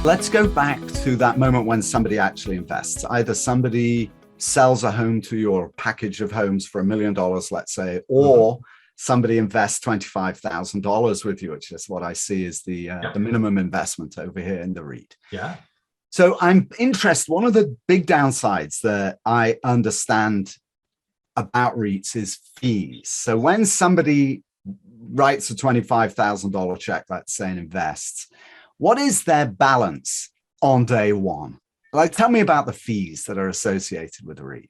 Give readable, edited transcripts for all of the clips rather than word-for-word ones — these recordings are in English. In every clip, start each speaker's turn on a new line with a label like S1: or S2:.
S1: Let's go back to that moment when somebody actually invests. Either somebody sells a home to your package of homes for $1 million, let's say, or somebody invests $25,000 with you, which is what I see as the minimum investment over here in the REIT.
S2: Yeah.
S1: So I'm interested. One of the big downsides that I understand about REITs is fees. So when somebody writes a $25,000 check, let's say, and invests, what is their balance on day one? Like, tell me about the fees that are associated with a REIT.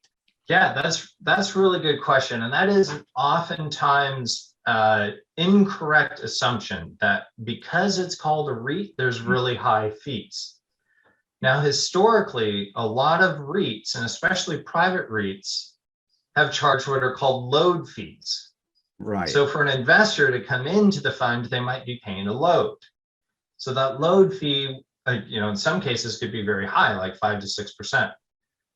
S2: Yeah, that's a really good question. And that is oftentimes incorrect assumption that because it's called a REIT, there's really high fees. Now, historically, a lot of REITs, and especially private REITs, have charged what are called load fees.
S1: Right.
S2: So for an investor to come into the fund, they might be paying a load. So that load fee, in some cases could be very high, like 5 to 6%.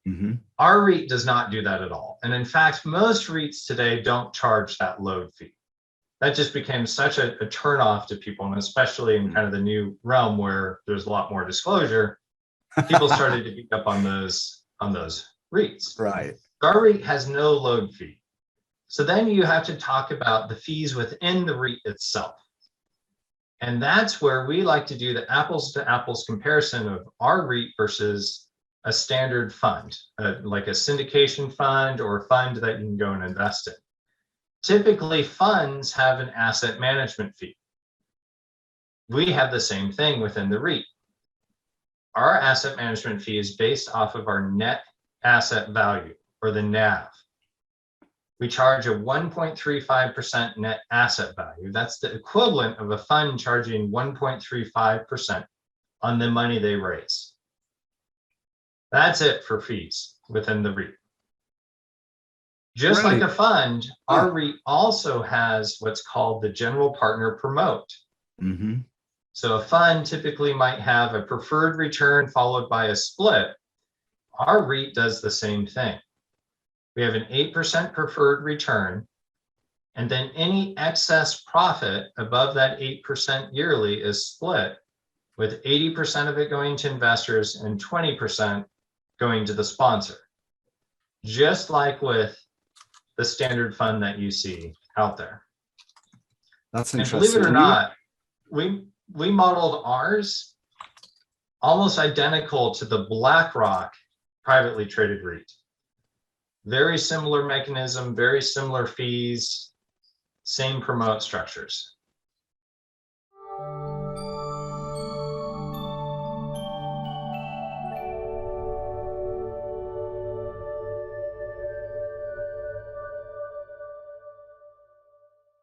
S1: Mm-hmm.
S2: Our REIT does not do that at all. And in fact, most REITs today don't charge that load fee. That just became such a turnoff to people, and especially in kind of the new realm where there's a lot more disclosure, people started to pick up on those REITs.
S1: Right.
S2: Our REIT has no load fee. So then you have to talk about the fees within the REIT itself. And that's where we like to do the apples to apples comparison of our REIT versus a standard fund, like a syndication fund or a fund that you can go and invest in. Typically, funds have an asset management fee. We have the same thing within the REIT. Our asset management fee is based off of our net asset value, or the NAV. We charge a 1.35% net asset value. That's the equivalent of a fund charging 1.35% on the money they raise. That's it for fees within the REIT. Just like a fund, our REIT also has what's called the general partner promote.
S1: Mm-hmm.
S2: So a fund typically might have a preferred return followed by a split. Our REIT does the same thing. We have an 8% preferred return, and then any excess profit above that 8% yearly is split, with 80% of it going to investors and 20% going to the sponsor. Just like with the standard fund that you see out there.
S1: That's
S2: and
S1: interesting.
S2: Believe it or not, we modeled ours almost identical to the BlackRock privately traded REIT. Very similar mechanism, very similar fees, same promote structures.